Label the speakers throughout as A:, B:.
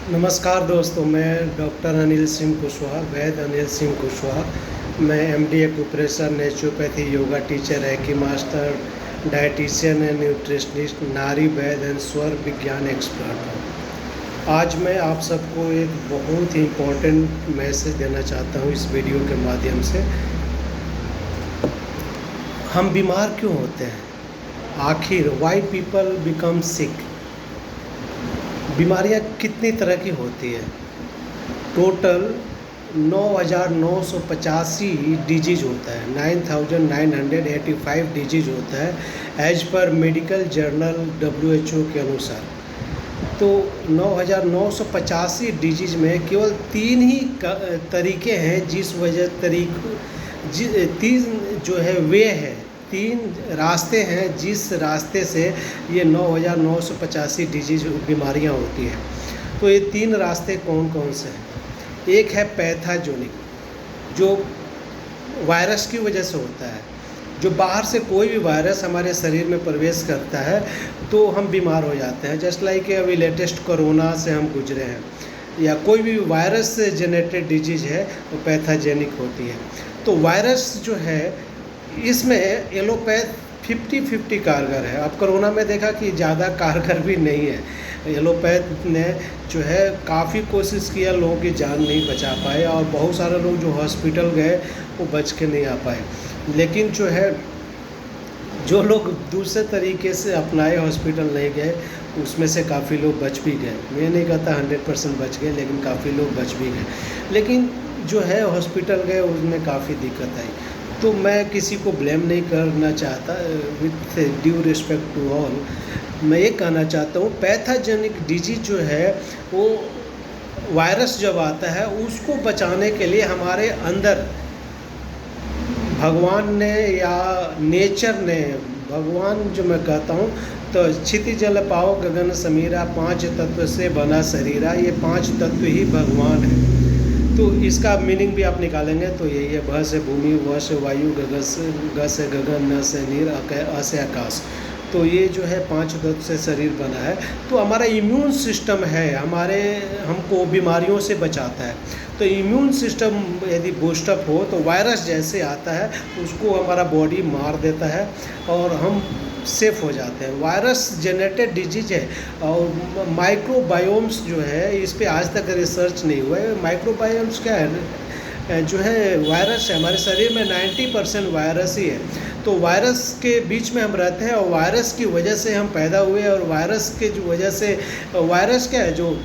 A: नमस्कार दोस्तों, मैं डॉक्टर अनिल सिंह कुशवाहा, वैद्य अनिल सिंह कुशवाहा। मैं MD acupressure, naturopathy, yoga teacher, reiki master, dietitian and nutritionist, नारी वैद्य एंड स्वर विज्ञान एक्सपर्ट हूँ। आज मैं आप सबको एक बहुत ही इम्पोर्टेंट मैसेज देना चाहता हूँ इस वीडियो के माध्यम से। हम बीमार क्यों होते हैं? आखिर वाई पीपल बिकम सिक? बीमारियां कितनी तरह की होती है? टोटल 9,985 डिजीज होता है, 9,985 डिजीज होता है as per medical journal WHO के अनुसार। तो 9,985 डिजीज में केवल 3 ही तरीके हैं तीन जो है वे है, 3 रास्ते हैं जिस रास्ते से ये 9,985 डिजीज बीमारियां होती हैं। तो ये 3 रास्ते कौन कौन से हैं? एक है पैथोजेनिक, जो वायरस की वजह से होता है। जो बाहर से कोई भी वायरस हमारे शरीर में प्रवेश करता है तो हम बीमार हो जाते हैं। जस्ट लाइक अभी लेटेस्ट कोरोना से हम गुजरे हैं, या कोई भी वायरस से जनरेटेड डिजीज है वो पैथोजेनिक होती है। तो वायरस जो है इसमें एलोपैथ 50-50 कारगर है। अब कोरोना में देखा कि ज़्यादा कारगर भी नहीं है। एलोपैथ ने जो है काफ़ी कोशिश किया, लोगों की जान नहीं बचा पाए, और बहुत सारे लोग जो हॉस्पिटल गए वो बच के नहीं आ पाए। लेकिन जो है जो लोग दूसरे तरीके से अपनाए, हॉस्पिटल नहीं गए, उसमें से काफ़ी लोग बच भी गए। मैं नहीं कहता 100% बच गए, लेकिन काफ़ी लोग बच भी गए। लेकिन जो है हॉस्पिटल गए उसमें काफ़ी दिक्कत आई। तो मैं किसी को ब्लेम नहीं करना चाहता, with due respect to all. मैं ये कहना चाहता हूँ पैथोजेनिक डिजीज जो है वो वायरस जब आता है उसको बचाने के लिए हमारे अंदर भगवान ने या नेचर ने, भगवान जो मैं कहता हूँ तो क्षिति जल पाओ गगन समीरा, 5 तत्व से बना शरीरा। ये 5 तत्व ही भगवान है। तो इसका मीनिंग भी आप निकालेंगे तो यही है, भ से भूमि, व से वायु, ग से गगन, न से नीर, अ से आकाश। तो ये जो है 5 तत्व से शरीर बना है। तो हमारा इम्यून सिस्टम है, हमको बीमारियों से बचाता है। तो इम्यून सिस्टम यदि बूस्टअप हो तो वायरस जैसे आता है उसको हमारा बॉडी मार देता है और हम सेफ हो जाते हैं। वायरस जनरेटेड डिजीज है। और माइक्रोबायोम्स जो है, इस पे आज तक रिसर्च नहीं हुआ है। माइक्रोबायोम्स क्या है? जो है वायरस है, हमारे शरीर में 90% वायरस ही है। तो वायरस के बीच में हम रहते हैं और वायरस की वजह से हम पैदा हुए, और वायरस के जो वजह से, वायरस क्या है, जो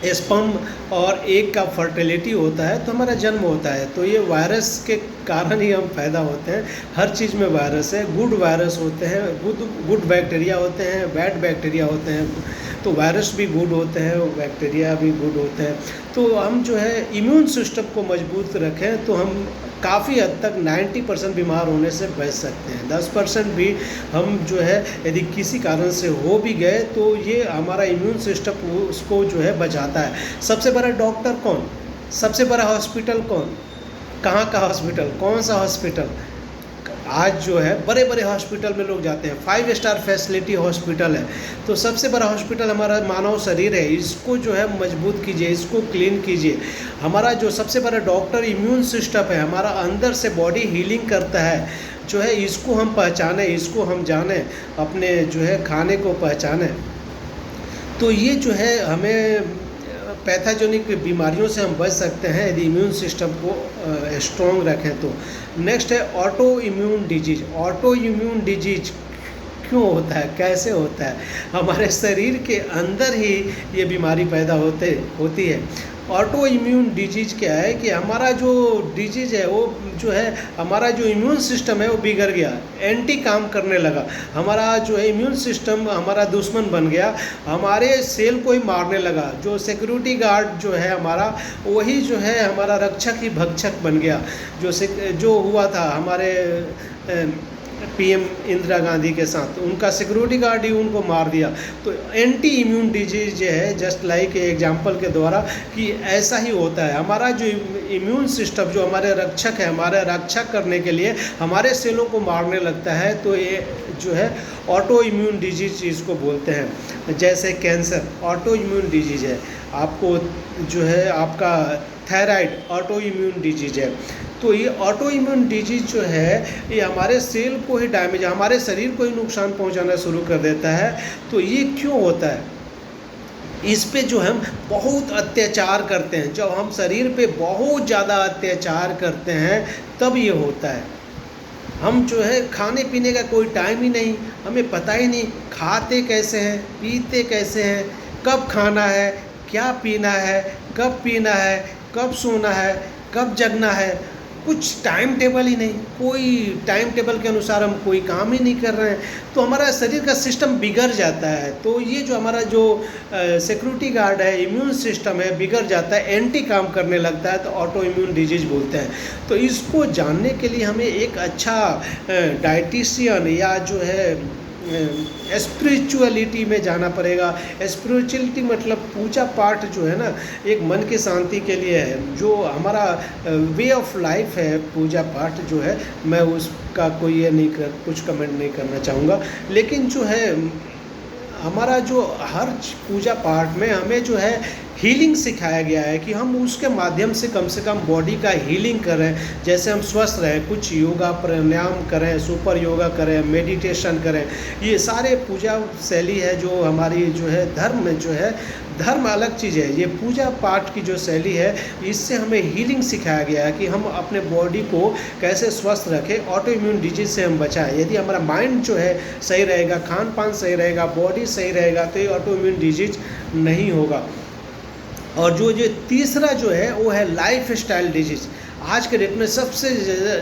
A: स्पर्म और एग का फर्टिलिटी होता है तो हमारा जन्म होता है। तो ये वायरस के कारण ही हम पैदा होते हैं। हर चीज़ में वायरस है। गुड वायरस होते हैं, गुड बैक्टीरिया होते हैं, बैड बैक्टीरिया होते हैं। तो वायरस भी गुड होते हैं, बैक्टीरिया भी गुड होते हैं। तो हम जो है इम्यून सिस्टम को मजबूत रखें तो हम काफ़ी हद तक 90% बीमार होने से बच सकते हैं। 10% भी हम जो है यदि किसी कारण से हो भी गए तो ये हमारा इम्यून सिस्टम उसको जो है बचाता है। सबसे बड़ा डॉक्टर कौन? सबसे बड़ा हॉस्पिटल कौन? कहाँ का हॉस्पिटल? कौन सा हॉस्पिटल? आज जो है बड़े बड़े हॉस्पिटल में लोग जाते हैं, 5 स्टार फैसिलिटी हॉस्पिटल है। तो सबसे बड़ा हॉस्पिटल हमारा मानव शरीर है। इसको जो है मजबूत कीजिए, इसको क्लीन कीजिए। हमारा जो सबसे बड़ा डॉक्टर इम्यून सिस्टम है, हमारा अंदर से बॉडी हीलिंग करता है जो है। इसको हम पहचाने, इसको हम जाने, अपने जो है खाने को पहचाने। तो ये जो है हमें पैथोजेनिक बीमारियों से हम बच सकते हैं यदि इम्यून सिस्टम को स्ट्रॉन्ग रखें तो। नेक्स्ट है auto immune disease. Auto immune disease क्यों होता है, कैसे होता है? हमारे शरीर के अंदर ही ये बीमारी पैदा होती है। ऑटो इम्यून डिजीज क्या है कि हमारा जो डिजीज है वो जो है, हमारा जो इम्यून सिस्टम है वो बिगड़ गया, एंटी काम करने लगा। हमारा जो है इम्यून सिस्टम हमारा दुश्मन बन गया, हमारे सेल को ही मारने लगा। जो सिक्योरिटी गार्ड जो है हमारा, वही जो है हमारा रक्षक ही भक्षक बन गया। जो हुआ था हमारे PM इंदिरा गांधी के साथ, उनका सिक्योरिटी गार्ड ही उनको मार दिया। तो एंटी इम्यून डिजीज है, जस्ट लाइक एग्जांपल के द्वारा, कि ऐसा ही होता है। हमारा जो इम्यून सिस्टम जो हमारे रक्षक है, हमारे रक्षा करने के लिए हमारे सेलों को मारने लगता है। तो ये जो है ऑटो इम्यून डिजीज इसको बोलते हैं। जैसे कैंसर ऑटो इम्यून डिजीज है। आपको जो है आपका थायराइड ऑटो इम्यून डिजीज है। तो ये ऑटो इम्यून डिजीज जो है ये हमारे सेल को ही डैमेज, हमारे शरीर को ही नुकसान पहुंचाना शुरू कर देता है। तो ये क्यों होता है? इस पे जो हम बहुत अत्याचार करते हैं, जब हम शरीर पे बहुत ज़्यादा अत्याचार करते हैं तब ये होता है। हम जो है खाने पीने का कोई टाइम ही नहीं, हमें पता ही नहीं खाते कैसे हैं, पीते कैसे हैं, कब खाना है, क्या पीना है, कब सोना है, कब जगना है, कुछ टाइम टेबल ही नहीं। कोई टाइम टेबल के अनुसार हम कोई काम ही नहीं कर रहे हैं, तो हमारा शरीर का सिस्टम बिगड़ जाता है। तो ये जो हमारा जो सिक्योरिटी गार्ड है, इम्यून सिस्टम है, बिगड़ जाता है, एंटी काम करने लगता है, तो ऑटो इम्यून डिजीज बोलते हैं। तो इसको जानने के लिए हमें एक अच्छा डाइटिशियन या जो है स्पिरिचुअलिटी में जाना पड़ेगा। स्पिरिचुअलिटी मतलब पूजा पाठ जो है ना, एक मन की शांति के लिए है, जो हमारा वे ऑफ लाइफ है। पूजा पाठ जो है, मैं उसका कोई कुछ कमेंट नहीं करना चाहूँगा, लेकिन जो है हमारा जो हर पूजा पाठ में हमें जो है हीलिंग सिखाया गया है कि हम उसके माध्यम से कम बॉडी का हीलिंग करें। जैसे हम स्वस्थ रहें, कुछ योगा प्राणायाम करें, सुपर योगा करें, मेडिटेशन करें। ये सारे पूजा शैली है जो हमारी जो है धर्म में जो है, धर्म अलग चीज़ है, ये पूजा पाठ की जो शैली है इससे हमें हीलिंग सिखाया गया है कि हम अपने बॉडी को कैसे स्वस्थ रखें, ऑटो इम्यून डिजीज से हम बचाएं। यदि हमारा माइंड जो है सही रहेगा, खान पान सही रहेगा, बॉडी सही रहेगा, तो ये ऑटो इम्यून डिजीज नहीं होगा। और जो तीसरा जो है वो है लाइफ स्टाइल डिजीज़। आज के डेट में सबसे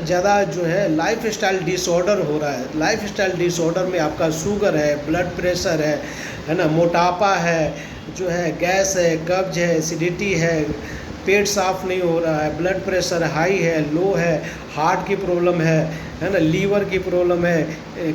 A: ज़्यादा जो है लाइफ स्टाइल डिसऑर्डर हो रहा है। लाइफ स्टाइल डिसऑर्डर में आपका शुगर है, ब्लड प्रेशर है ना, मोटापा है, जो है गैस है, कब्ज है, एसिडिटी है, पेट साफ नहीं हो रहा है, ब्लड प्रेशर हाई है, लो है, हार्ट की प्रॉब्लम है ना, लीवर की प्रॉब्लम है,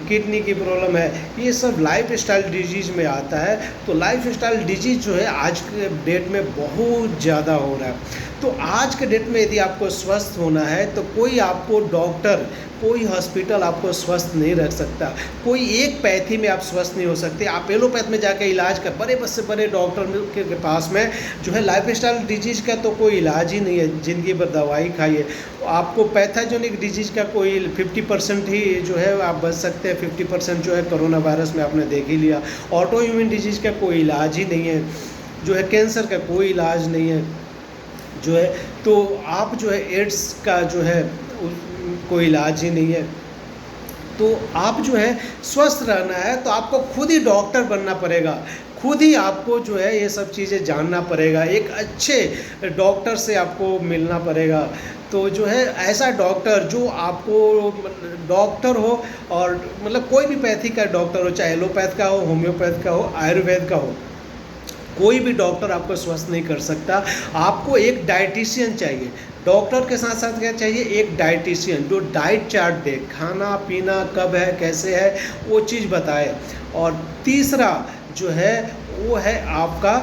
A: किडनी की प्रॉब्लम है, ये सब लाइफ स्टाइल डिजीज़ में आता है। तो लाइफ स्टाइल डिजीज़ जो है आज के डेट में बहुत ज़्यादा हो रहा है। तो आज के डेट में यदि आपको स्वस्थ होना है तो कोई आपको डॉक्टर, कोई हॉस्पिटल आपको स्वस्थ नहीं रख सकता, कोई एक पैथी में आप स्वस्थ नहीं हो सकते। आप एलोपैथ में जाकर इलाज कर, बड़े से बड़े डॉक्टर के पास में जो है लाइफ स्टाइल डिजीज़ का तो कोई इलाज ही नहीं है, ज़िंदगी भर दवाई खाइए। आपको पैथोजेनिक डिजीज़ का कोई 50% ही जो है आप बच सकते हैं, 50% जो है कोरोना वायरस में आपने देख ही लिया। ऑटो इम्यून डिजीज़ का कोई इलाज ही नहीं है, जो है कैंसर का कोई इलाज नहीं है जो है। तो आप जो है एड्स का जो है कोई इलाज ही नहीं है। तो आप जो है स्वस्थ रहना है तो आपको खुद ही डॉक्टर बनना पड़ेगा, खुद ही आपको जो है ये सब चीज़ें जानना पड़ेगा, एक अच्छे डॉक्टर से आपको मिलना पड़ेगा। तो जो है ऐसा डॉक्टर जो आपको डॉक्टर हो, और मतलब कोई भी पैथी का डॉक्टर हो, चाहे एलोपैथ का हो, होम्योपैथ का हो, आयुर्वेद का हो, कोई भी डॉक्टर आपको स्वस्थ नहीं कर सकता। आपको एक डाइटिशियन चाहिए। डॉक्टर के साथ साथ क्या चाहिए? एक डाइटिशियन जो डाइट चार्ट दे, खाना पीना कब है, कैसे है, वो चीज़ बताए। और तीसरा जो है वो है आपका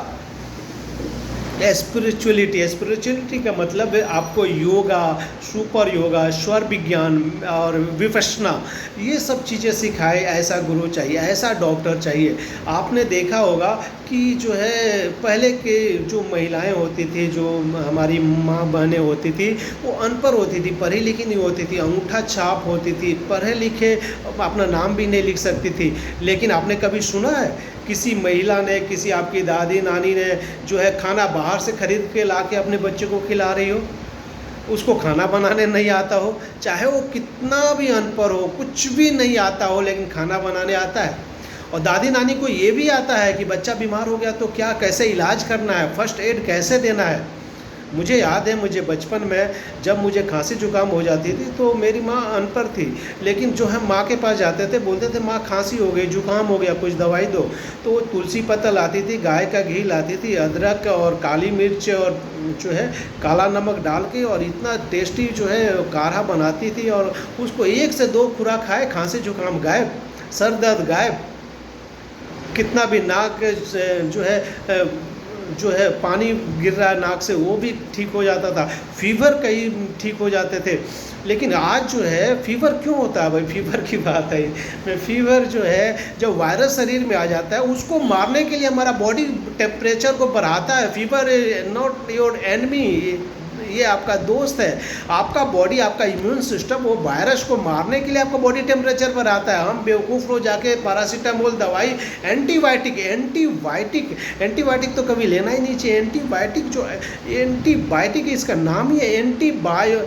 A: स्पिरिचुअलिटी। स्पिरिचुअलिटी का मतलब है आपको योगा, सुपर योगा, स्वर विज्ञान और विपश्यना, ये सब चीज़ें सिखाए। ऐसा गुरु चाहिए, ऐसा डॉक्टर चाहिए। आपने देखा होगा कि जो है पहले के जो महिलाएं होती थी, जो हमारी माँ बहनें होती थी, वो अनपढ़ होती थी, पढ़ी लिखी नहीं होती थी, अंगूठा छाप होती थी, पढ़े लिखे अपना नाम भी नहीं लिख सकती थी। लेकिन आपने कभी सुना है किसी महिला ने, किसी आपकी दादी नानी ने जो है खाना बाहर से खरीद के ला के अपने बच्चे को खिला रही हो, उसको खाना बनाने नहीं आता हो, चाहे वो कितना भी अनपढ़ हो, कुछ भी नहीं आता हो, लेकिन खाना बनाने आता है। और दादी नानी को ये भी आता है कि बच्चा बीमार हो गया तो क्या, कैसे इलाज करना है, फर्स्ट एड कैसे देना है। मुझे याद है, मुझे बचपन में जब मुझे खांसी जुकाम हो जाती थी तो मेरी माँ अनपढ़ थी, लेकिन जो हम माँ के पास जाते थे, बोलते थे माँ खांसी हो गई, जुकाम हो गया, कुछ दवाई दो। तो वो तुलसी पत्ता लाती थी, गाय का घी लाती थी, अदरक और काली मिर्च और जो है काला नमक डाल के, और इतना टेस्टी जो है काढ़ा बनाती थी। और उसको 1 से 2 खुराक खाए, खांसी जुकाम गायब, सर दर्द गायब, कितना भी नाक जो है जो है पानी गिर रहा है नाक से वो भी ठीक हो जाता था, फीवर कई ठीक हो जाते थे। लेकिन आज जो है फीवर क्यों होता है भाई, फीवर की बात है, फीवर जो है जब वायरस शरीर में आ जाता है उसको मारने के लिए हमारा बॉडी टेम्परेचर को बढ़ाता है। फीवर नॉट योर एनिमी, ये आपका दोस्त है। आपका बॉडी, आपका इम्यून सिस्टम वो वायरस को मारने के लिए आपका बॉडी टेम्परेचर पर आता है। हम बेवकूफ़ लोग जाके पैरासीटामोल दवाई, एंटीबायोटिक तो कभी लेना ही नहीं चाहिए। एंटीबायोटिक इसका नाम ही है एंटीबायो,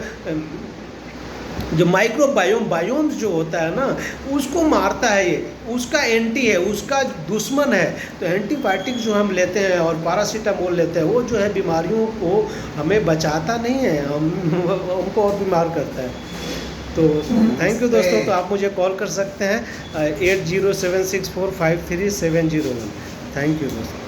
A: जो बायोम्स जो होता है ना उसको मारता है ये, उसका एंटी है, उसका दुश्मन है। तो एंटीबायोटिक जो हम लेते हैं और पैरासीटामोल लेते हैं वो जो है बीमारियों को हमें बचाता नहीं है, हमको और बीमार करता है। तो थैंक यू दोस्तों। तो आप मुझे कॉल कर सकते हैं 8076453701। थैंक यू दोस्तों।